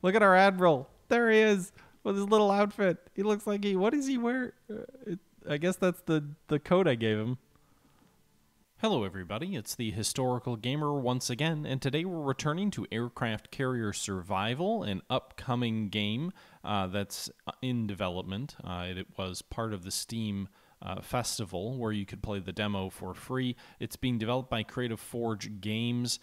Look at our admiral. There he is with his little outfit. He looks like what does he wear? I guess that's the coat I gave him. Hello everybody, it's the Historical Gamer once again, and today we're returning to Aircraft Carrier Survival, an upcoming game that's in development. It was part of the Steam festival where you could play the demo for free. It's being developed by Creative Forge Games.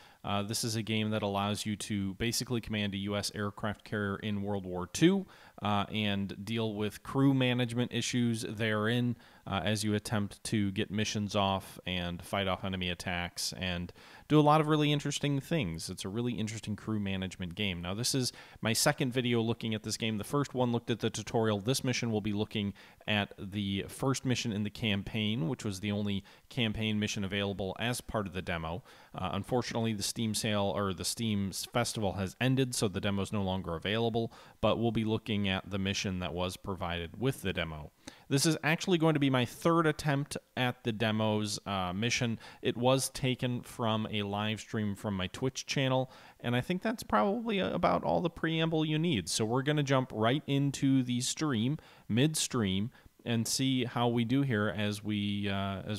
This is a game that allows you to basically command a U.S. aircraft carrier in World War II and deal with crew management issues therein as you attempt to get missions off and fight off enemy attacks and do a lot of really interesting things. It's a really interesting crew management game. Now, this is my second video looking at this game. The first one looked at the tutorial. This mission will be looking at the first mission in the campaign, which was the only campaign mission available as part of the demo. Unfortunately, the Steam sale or the Steam festival has ended, so the demo is no longer available, but we'll be looking at the mission that was provided with the demo. This is actually going to be my third attempt at the demo's mission. It was taken from a live stream from my Twitch channel, and I think that's probably about all the preamble you need. So we're going to jump right into the stream, midstream, and see how we do here as we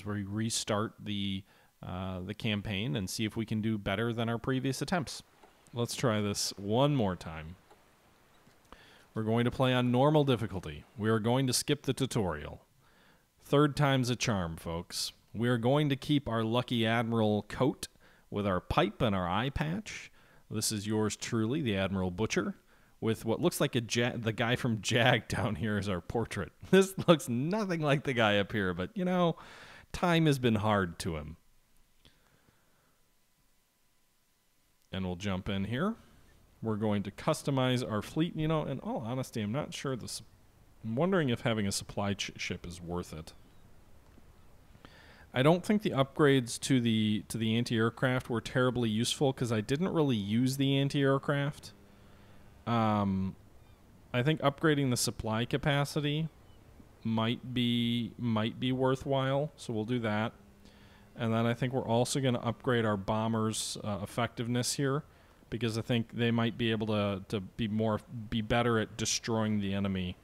restart the campaign and see if we can do better than our previous attempts. Let's try this one more time. We're going to play on normal difficulty. We are going to skip the tutorial. Third time's a charm, folks. We are going to keep our Lucky Admiral coat with our pipe and our eye patch. This is yours truly, the Admiral Butcher, with what looks like the guy from Jag down here as our portrait. This looks nothing like the guy up here, but, you know, time has been hard to him. And we'll jump in here. We're going to customize our fleet. You know, in all honesty, I'm not sure this. I'm wondering if having a supply ship is worth it. I don't think the upgrades to the anti-aircraft were terribly useful because I didn't really use the anti-aircraft. I think upgrading the supply capacity might be worthwhile, so we'll do that. And then I think we're also going to upgrade our bombers' effectiveness here, because I think they might be able to be better at destroying the enemy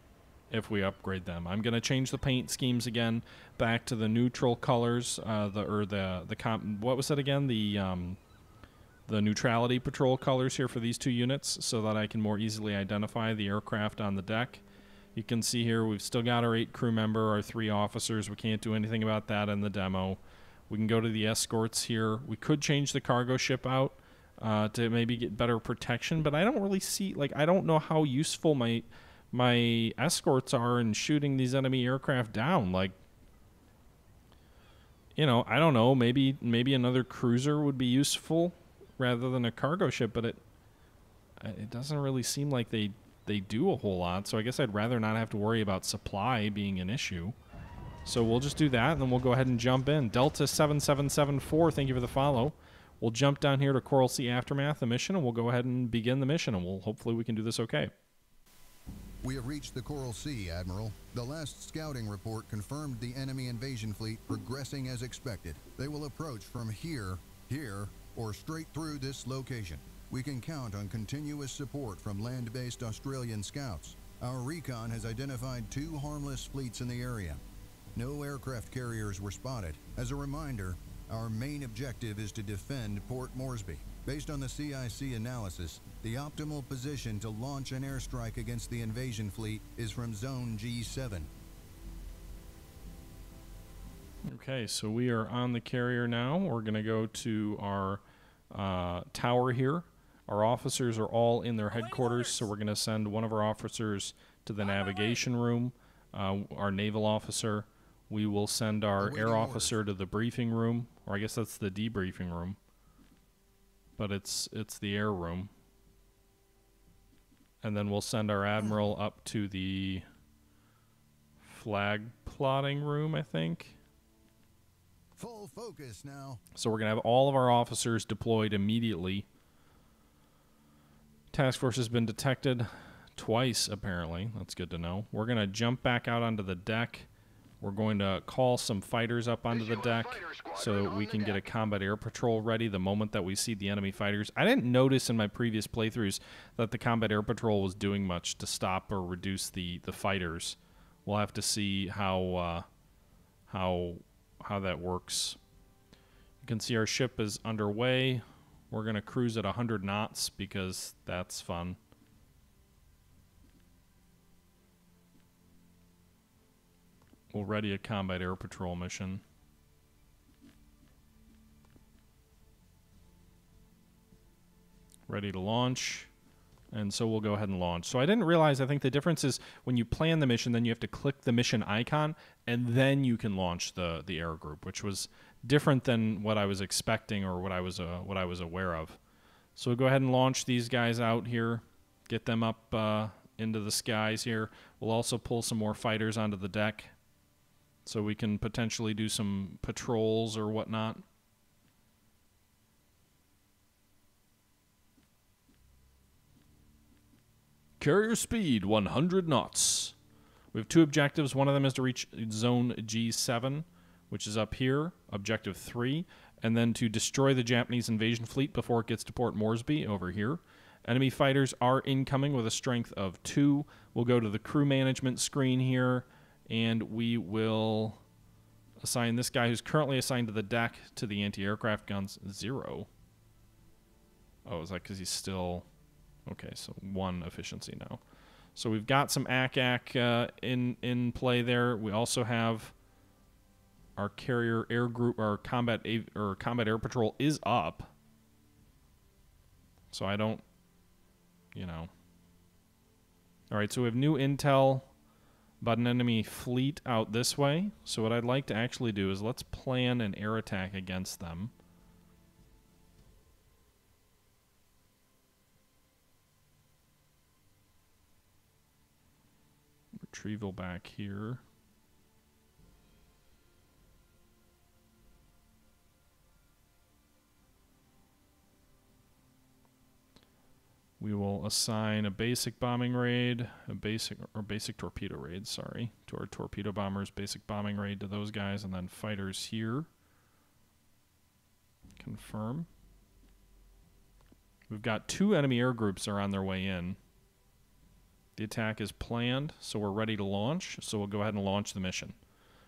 if we upgrade them. I'm going to change the paint schemes again back to the neutral colors, what was it again? The neutrality patrol colors here for these two units, so that I can more easily identify the aircraft on the deck. You can see here we've still got our 8 crew member, our 3 officers. We can't do anything about that in the demo. We can go to the escorts here. We could change the cargo ship out to maybe get better protection, but I don't really see, like, I don't know how useful my escorts are in shooting these enemy aircraft down. Like, you know, I don't know, maybe another cruiser would be useful rather than a cargo ship, but it doesn't really seem like they do a whole lot, so I guess I'd rather not have to worry about supply being an issue. So we'll just do that, and then we'll go ahead and jump in. Delta 7774, thank you for the follow. We'll jump down here to Coral Sea Aftermath, the mission, and we'll go ahead and begin the mission, and hopefully we can do this okay. We have reached the Coral Sea, Admiral. The last scouting report confirmed the enemy invasion fleet progressing as expected. They will approach from here, or straight through this location. We can count on continuous support from land-based Australian scouts. Our recon has identified 2 harmless fleets in the area. No aircraft carriers were spotted. As a reminder, our main objective is to defend Port Moresby. Based on the CIC analysis, the optimal position to launch an airstrike against the invasion fleet is from Zone G7. Okay, so we are on the carrier now. We're going to go to our tower here. Our officers are all in their headquarters, so we're going to send one of our officers to the navigation room, our naval officer. We will send our air officer to the briefing room, or I guess that's the debriefing room, but it's the air room. And then we'll send our admiral up to the flag plotting room, I think. Full focus now. So we're going to have all of our officers deployed immediately. Task force has been detected twice, apparently. That's good to know. We're going to jump back out onto the deck We're going to call some fighters up onto the deck so that we can get a combat air patrol ready the moment that we see the enemy fighters. I didn't notice in my previous playthroughs that the combat air patrol was doing much to stop or reduce the fighters. We'll have to see how that works. You can see our ship is underway. We're going to cruise at 100 knots because that's fun. We'll ready a combat air patrol mission. Ready to launch. And so we'll go ahead and launch. So I didn't realize, I think the difference is when you plan the mission, then you have to click the mission icon, and then you can launch the air group, which was different than what I was expecting or what I was aware of. So we'll go ahead and launch these guys out here, get them up into the skies here. We'll also pull some more fighters onto the deck so we can potentially do some patrols or whatnot. Carrier speed 100 knots. We have 2 objectives. One of them is to reach zone G7, which is up here, objective 3, and then to destroy the Japanese invasion fleet before it gets to Port Moresby over here. Enemy fighters are incoming with a strength of 2. We'll go to the crew management screen here, and we will assign this guy who's currently assigned to the deck to the anti-aircraft guns 0. Oh, is that because he's still... Okay, so 1 efficiency now. So we've got some ACAC in play there. We also have our carrier air group, our combat air patrol is up. So I don't, you know. All right, so we have new intel about an enemy fleet out this way. So what I'd like to actually do is let's plan an air attack against them. Retrieval back here. We will assign a basic bombing raid, basic torpedo raid, sorry, to our torpedo bombers, basic bombing raid to those guys, and then fighters here. Confirm. We've got 2 enemy air groups are on their way in. The attack is planned, so we're ready to launch. So we'll go ahead and launch the mission,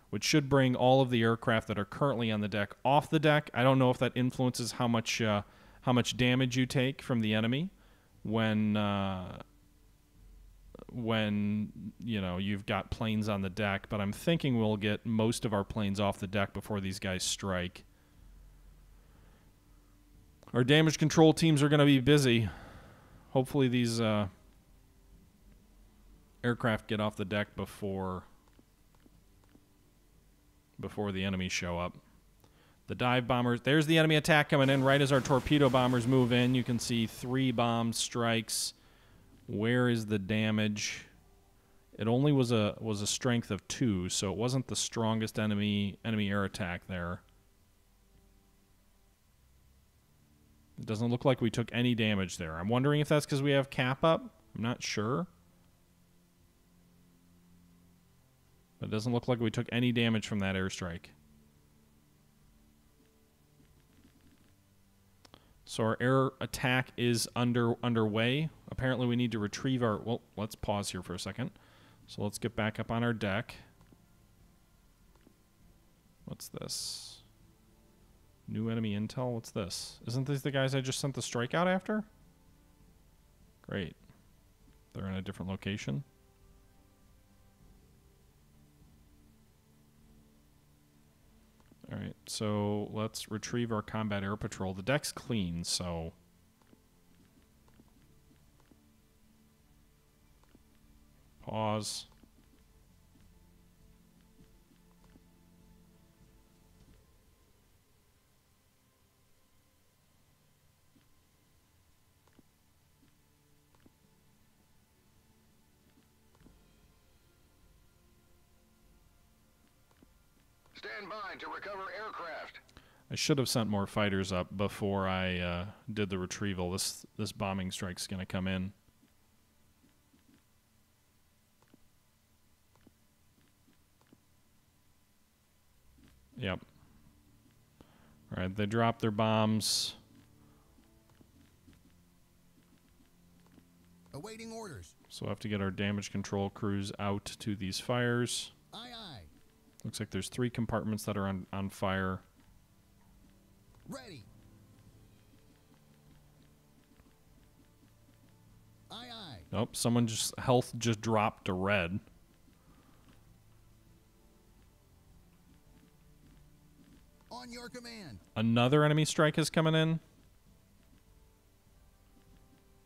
which should bring all of the aircraft that are currently on the deck off the deck. I don't know if that influences how much damage you take from the enemy when you know you've got planes on the deck. But I'm thinking we'll get most of our planes off the deck before these guys strike. Our damage control teams are going to be busy. Hopefully these aircraft get off the deck before the enemies show up. The dive bombers, there's the enemy attack coming in right as our torpedo bombers move in. You can see 3 bomb strikes. Where is the damage? It only was a strength of 2, so it wasn't the strongest enemy air attack there. It doesn't look like we took any damage there. I'm wondering if that's because we have cap up. I'm not sure. But it doesn't look like we took any damage from that airstrike. So our air attack is underway. Apparently we need to retrieve our... Well, let's pause here for a second. So let's get back up on our deck. What's this? New enemy intel? What's this? Isn't these the guys I just sent the strike out after? Great. They're in a different location. All right, so let's retrieve our combat air patrol. The deck's clean, so... Pause. Stand by to recover aircraft. I should have sent more fighters up before I did the retrieval. This bombing strike's going to come in. Yep. All right, they dropped their bombs. Awaiting orders. So we'll have to get our damage control crews out to these fires. Aye, aye. Looks like there's 3 compartments that are on fire. Ready. Aye, aye. Nope, someone just health just dropped to red. On your command. Another enemy strike is coming in.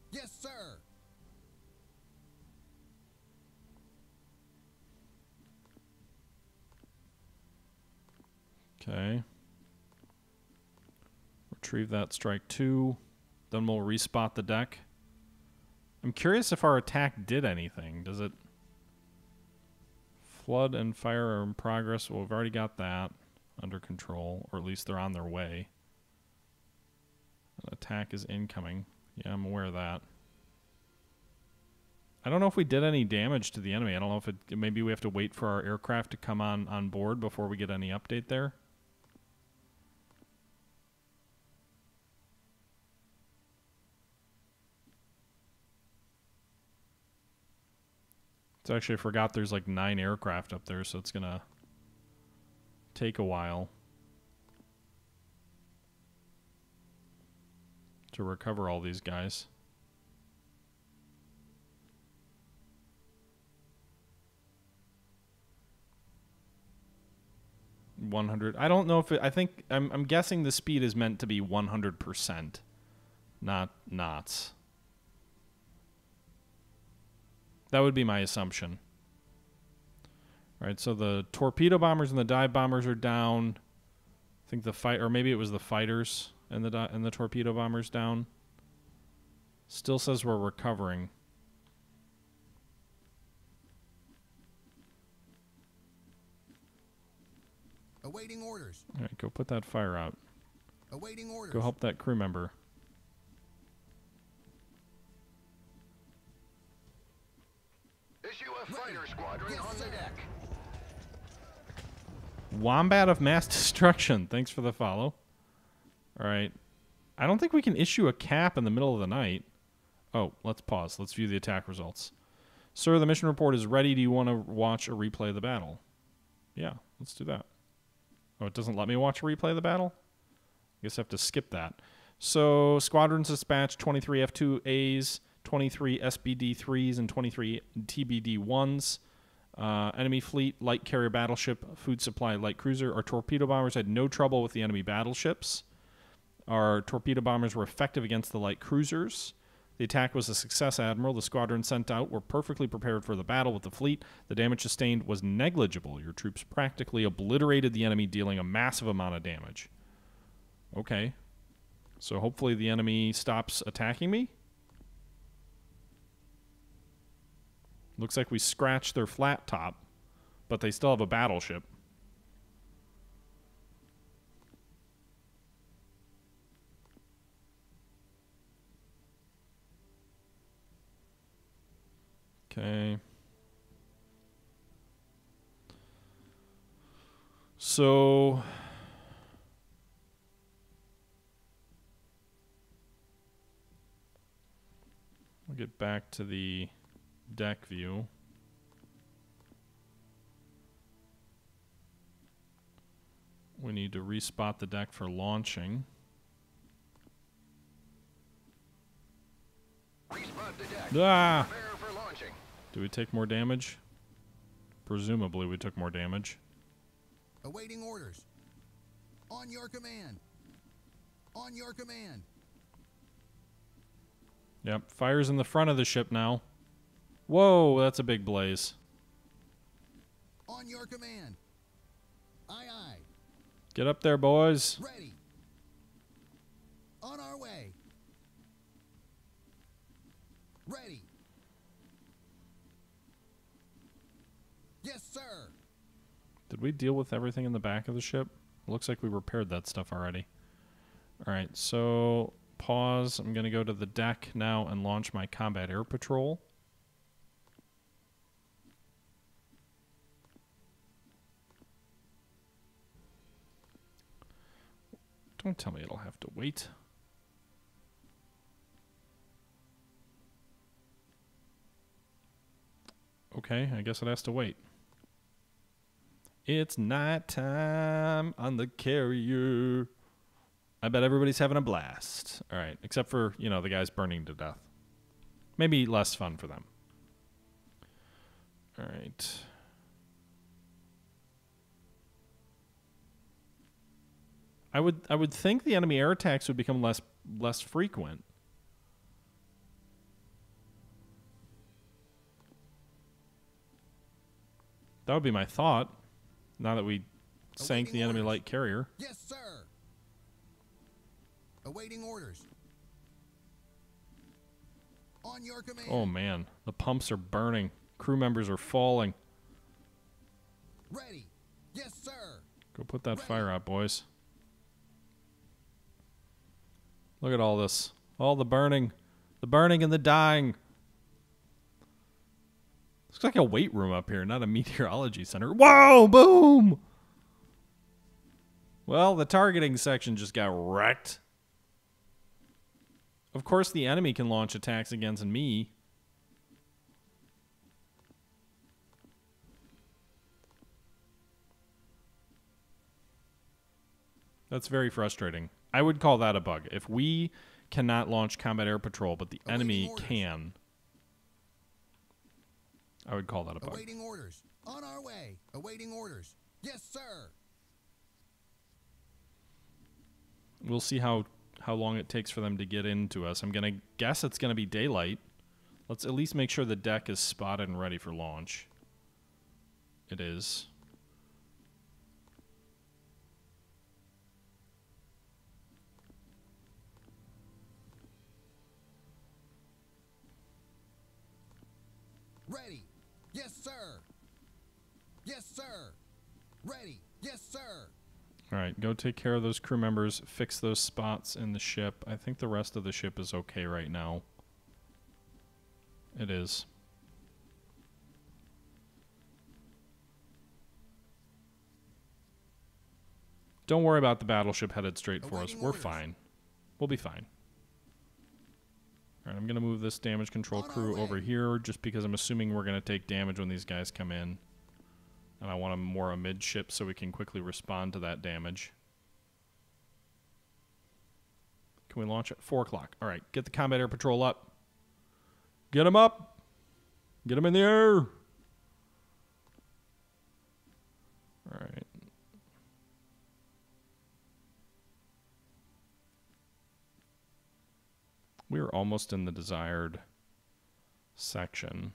Yes, sir. Okay. Retrieve that strike 2. Then we'll respot the deck. I'm curious if our attack did anything. Does it... Flood and fire are in progress. Well, we've already got that under control. Or at least they're on their way. An attack is incoming. Yeah, I'm aware of that. I don't know if we did any damage to the enemy. I don't know if it... Maybe we have to wait for our aircraft to come on board before we get any update there. So actually, I forgot there's like 9 aircraft up there, so it's going to take a while to recover all these guys. I don't know if it, I think I'm guessing the speed is meant to be 100%, not knots. That would be my assumption. All right, so the torpedo bombers and the dive bombers are down. I think the fight, or maybe it was the fighters and the torpedo bombers down. Still says we're recovering. Awaiting orders. All right, go put that fire out. Awaiting orders. Go help that crew member. Issue a fighter squadron Yes, on the sir. deck. Wombat of Mass Destruction. Thanks for the follow. All right. I don't think we can issue a cap in the middle of the night. Oh, let's pause. Let's view the attack results. Sir, the mission report is ready. Do you want to watch a replay of the battle? Yeah, let's do that. Oh, it doesn't let me watch a replay of the battle? I guess I have to skip that. So, squadrons dispatched 23 F2As, 23 SBD-3s, and 23 TBD-1s. Enemy fleet, light carrier battleship, food supply, light cruiser. Our torpedo bombers had no trouble with the enemy battleships. Our torpedo bombers were effective against the light cruisers. The attack was a success, Admiral. The squadron sent out were perfectly prepared for the battle with the fleet. The damage sustained was negligible. Your troops practically obliterated the enemy, dealing a massive amount of damage. Okay. So hopefully the enemy stops attacking me. Looks like we scratched their flat top, but they still have a battleship. Okay. So we'll get back to the deck view. We need to respot the deck for launching. Respot the deck. Ah! Prepare for launching. Do we take more damage? Presumably we took more damage. Awaiting orders. On your command. On your command. Yep, fire's in the front of the ship now. Whoa, that's a big blaze. On your command. Aye, aye. Get up there, boys. Ready. On our way. Ready. Yes, sir. Did we deal with everything in the back of the ship? Looks like we repaired that stuff already. All right, so pause. I'm going to go to the deck now and launch my combat air patrol. Don't tell me it'll have to wait. Okay, I guess it has to wait. It's nighttime on the carrier. I bet everybody's having a blast. All right, except for, you know, the guys burning to death. Maybe less fun for them. All right. I would think the enemy air attacks would become less frequent. That would be my thought. Now that we sank the enemy light carrier. Yes, sir. Awaiting orders. On your command. Oh man, the pumps are burning. Crew members are falling. Ready. Yes, sir. Go put that fire out, boys. Look at all this. All the burning. The burning and the dying. Looks like a weight room up here, not a meteorology center. Whoa, boom! Well, the targeting section just got wrecked. Of course, the enemy can launch attacks against me. That's very frustrating. I would call that a bug. If we cannot launch combat air patrol, but the enemy can, I would call that a bug. Awaiting orders. On our way. Awaiting orders. Yes, sir. We'll see how long it takes for them to get into us. I'm going to guess it's going to be daylight. Let's at least make sure the deck is spotted and ready for launch. It is. Ready. Yes, sir. Yes, sir. Ready. Yes, sir. All right, go take care of those crew members. Fix those spots in the ship. I think the rest of the ship is okay right now. It is. Don't worry about the battleship headed straight for us. We're fine. We'll be fine. All right, I'm going to move this damage control crew over here just because I'm assuming we're going to take damage when these guys come in. And I want them more amidship so we can quickly respond to that damage. Can we launch at 4 o'clock? All right, get the combat air patrol up. Get them up. Get them in the air. All right. We're almost in the desired section.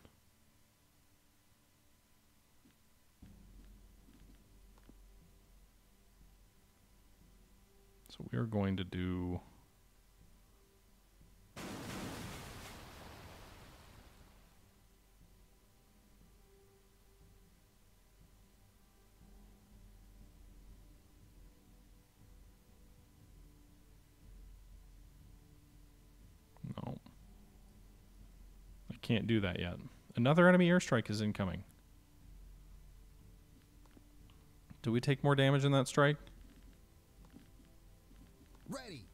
So we're going to do... No. I can't do that yet. Another enemy airstrike is incoming. Do we take more damage in that strike? Ready.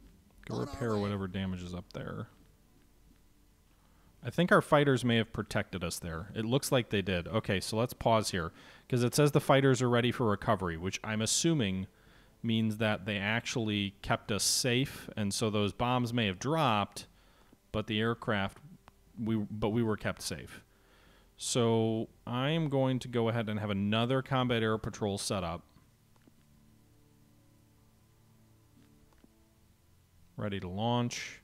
Go repair whatever damage is up there. I think our fighters may have protected us there. It looks like they did. Okay, so let's pause here. Because it says the fighters are ready for recovery, which I'm assuming means that they actually kept us safe. And so those bombs may have dropped, but the aircraft, we were kept safe. So I'm going to go ahead and have another combat air patrol set up. Ready to launch.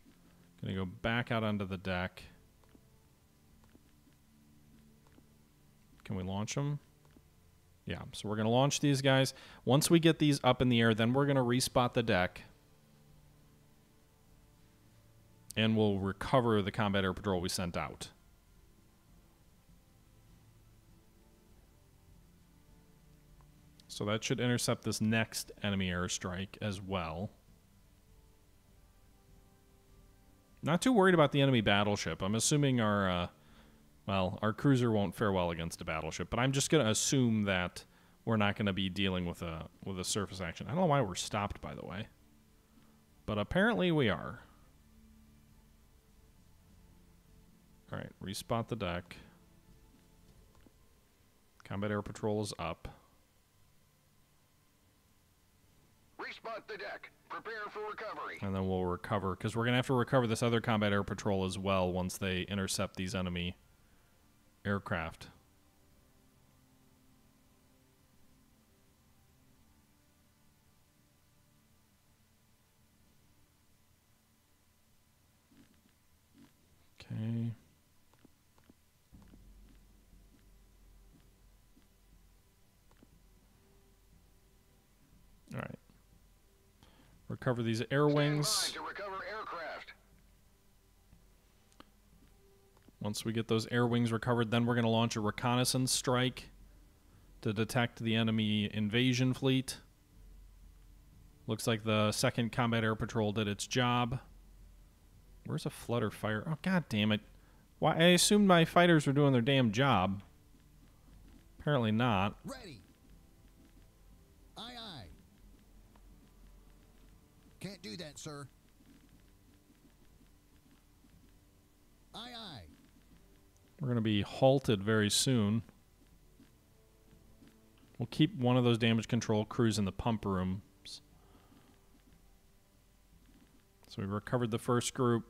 Gonna go back out onto the deck. Can we launch them? Yeah, so we're gonna launch these guys. Once we get these up in the air, then we're gonna respot the deck. And we'll recover the combat air patrol we sent out. So that should intercept this next enemy airstrike as well. Not too worried about the enemy battleship. I'm assuming our cruiser won't fare well against a battleship, but I'm just going to assume that we're not going to be dealing with a surface action. I don't know why we're stopped, by the way. But apparently we are. All right, respot the deck. Combat Air Patrol is up. Respot the deck. Prepare for recovery. And then we'll recover, because we're going to have to recover this other Combat Air Patrol as well once they intercept these enemy aircraft. Okay. All right. Recover these air wings. Stand by to recover aircraft. Once we get those air wings recovered, then we're going to launch a reconnaissance strike to detect the enemy invasion fleet. Looks like the 2nd Combat Air Patrol did its job. Where's a flutter fire? Oh, god damn it. Why? I assumed my fighters were doing their damn job. Apparently not. Ready. Aye, aye. Can't do that, sir. Aye, aye. We're going to be halted very soon. We'll keep one of those damage control crews in the pump rooms. So we recovered the first group.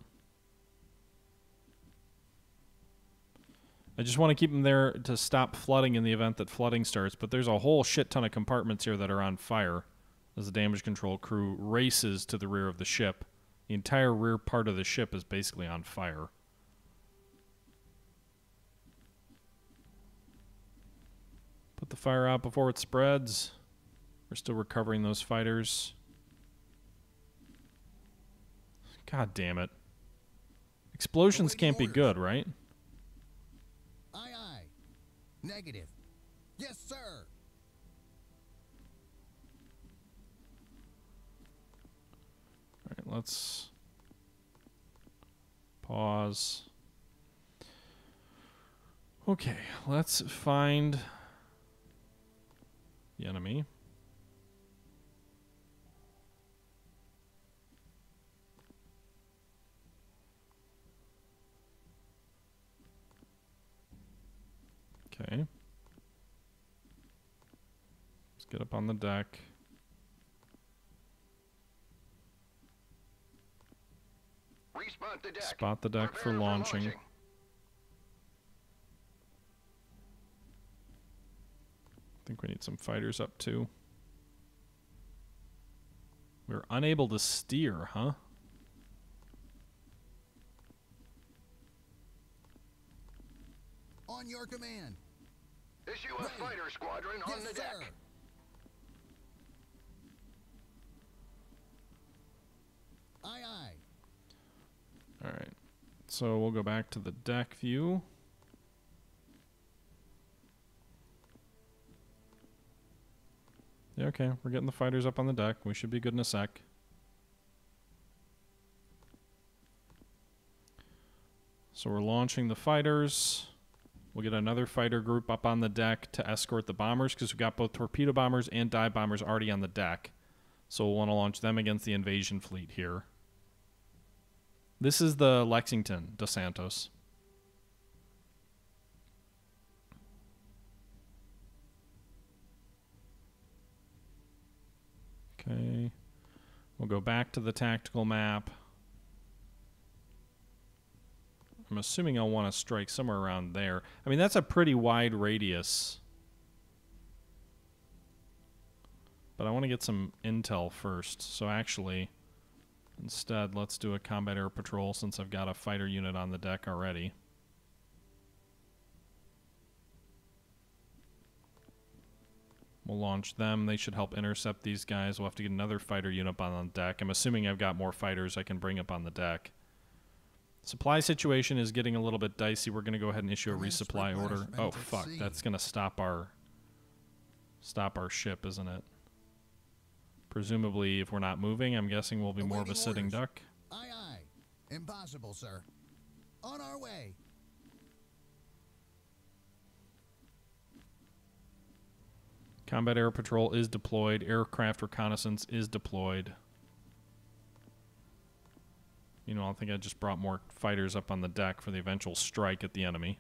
I just want to keep them there to stop flooding in the event that flooding starts, but there's a whole shit ton of compartments here that are on fire as the damage control crew races to the rear of the ship. The entire rear part of the ship is basically on fire. Put the fire out before it spreads. We're still recovering those fighters. God damn it. Explosions can't be good, right? Aye, aye. Negative. Yes, sir. All right, let's pause. Okay, let's find the enemy. Okay. Let's get up on the deck. Respot the deck. Spot the deck for Prepare launching. I think we need some fighters up too. We're unable to steer, huh? On your command. Issue a fighter squadron on Yes, the deck. sir. Aye, aye. All right. So we'll go back to the deck view. Yeah, okay. We're getting the fighters up on the deck. We should be good in a sec. So we're launching the fighters. We'll get another fighter group up on the deck to escort the bombers because we've got both torpedo bombers and dive bombers already on the deck. So we'll want to launch them against the invasion fleet here. This is the Lexington Dos Santos. Okay. We'll go back to the tactical map. I'm assuming I'll want to strike somewhere around there. I mean, that's a pretty wide radius. But I want to get some intel first. So actually, instead, let's do a combat air patrol since I've got a fighter unit on the deck already. We'll launch them. They should help intercept these guys. We'll have to get another fighter unit up on the deck. I'm assuming I've got more fighters I can bring up on the deck. Supply situation is getting a little bit dicey. We're going to go ahead and issue a resupply order. Oh, fuck. That's going to stop our ship, isn't it? Presumably, if we're not moving, I'm guessing we'll be more of a sitting duck. Aye, aye. Impossible, sir. On our way. Combat Air Patrol is deployed. Aircraft reconnaissance is deployed. Meanwhile, I think I just brought more fighters up on the deck for the eventual strike at the enemy.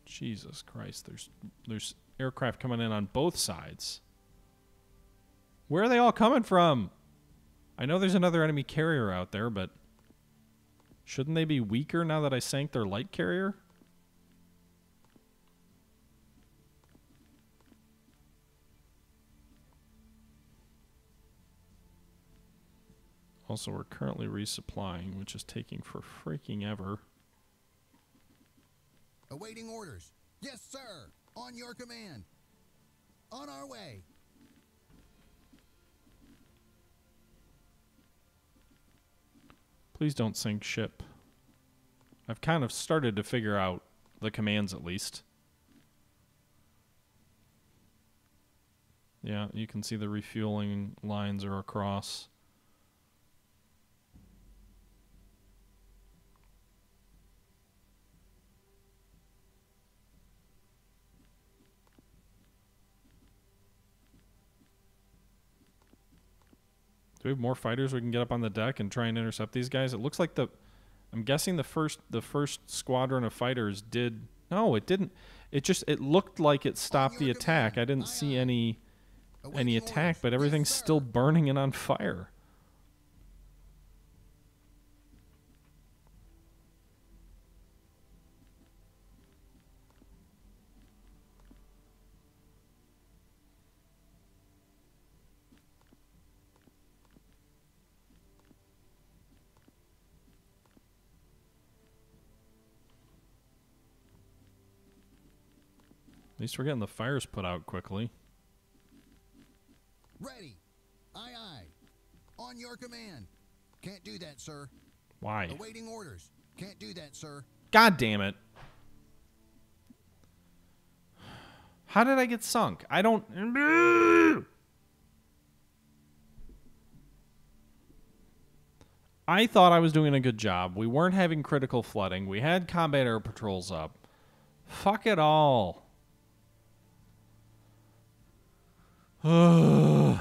Jesus Christ, there's aircraft coming in on both sides. Where are they all coming from? I know there's another enemy carrier out there, but shouldn't they be weaker now that I sank their light carrier? Also, we're currently resupplying, which is taking for freaking ever. Awaiting orders. Yes, sir. On your command. On our way. Please don't sink ship. I've kind of started to figure out the commands at least. Yeah, you can see the refueling lines are across. Do we have more fighters we can get up on the deck and try and intercept these guys? It looks like I'm guessing the first squadron of fighters did. No, it didn't. It looked like it stopped the attack. I didn't see any attack, but everything's still burning and on fire. At least we're getting the fires put out quickly. Ready. Aye, aye. On your command. Can't do that, sir. Why? Awaiting orders. Can't do that, sir. God damn it. How did I get sunk? I don't... I thought I was doing a good job. We weren't having critical flooding. We had combat air patrols up. Fuck it all. How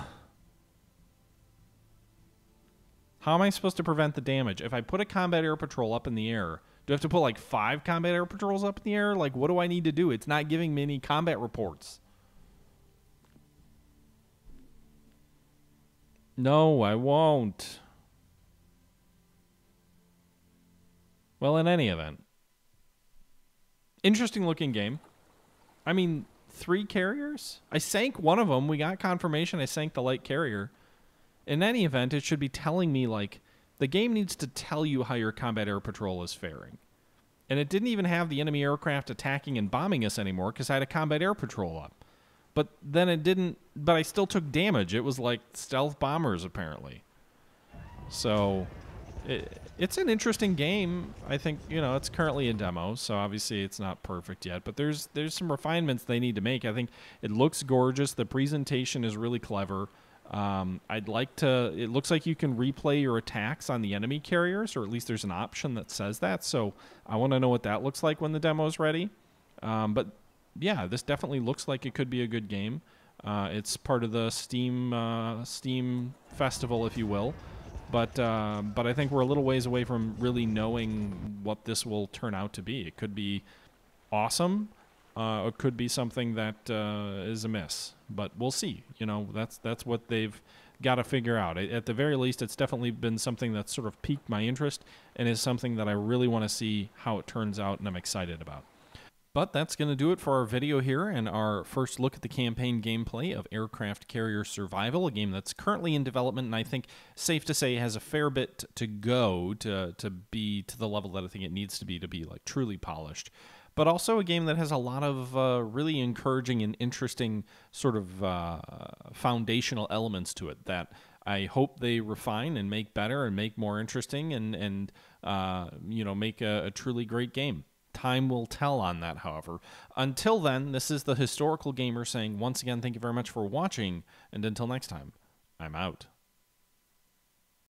am I supposed to prevent the damage? If I put a combat air patrol up in the air, do I have to put like 5 combat air patrols up in the air? Like, what do I need to do? It's not giving me any combat reports. No, I won't. Well, in any event. Interesting looking game. I mean, 3 carriers? I sank one of them. We got confirmation I sank the light carrier. In any event, it should be telling me, like, the game needs to tell you how your combat air patrol is faring. And it didn't even have the enemy aircraft attacking and bombing us anymore because I had a combat air patrol up. But then it didn't, but I still took damage. It was like stealth bombers, apparently. So, it's an interesting game. I think, you know, it's currently a demo, so obviously it's not perfect yet. But there's some refinements they need to make. I think it looks gorgeous. The presentation is really clever. I'd like to... It looks like you can replay your attacks on the enemy carriers, or at least there's an option that says that. So I want to know what that looks like when the demo is ready. But yeah, this definitely looks like it could be a good game. It's part of the Steam festival, if you will. But I think we're a little ways away from really knowing what this will turn out to be. It could be awesome. It could be something that is amiss, but we'll see. You know, that's what they've got to figure out. At the very least, it's definitely been something that's sort of piqued my interest and is something that I really want to see how it turns out, and I'm excited about. But that's going to do it for our video here and our first look at the campaign gameplay of Aircraft Carrier Survival, a game that's currently in development, and I think safe to say has a fair bit to go to be to the level that I think it needs to be like truly polished. But also a game that has a lot of really encouraging and interesting sort of foundational elements to it that I hope they refine and make better and make more interesting and you know, make a truly great game. Time will tell on that, however. Until then, this is the Historical Gamer saying once again, thank you very much for watching, and until next time, I'm out.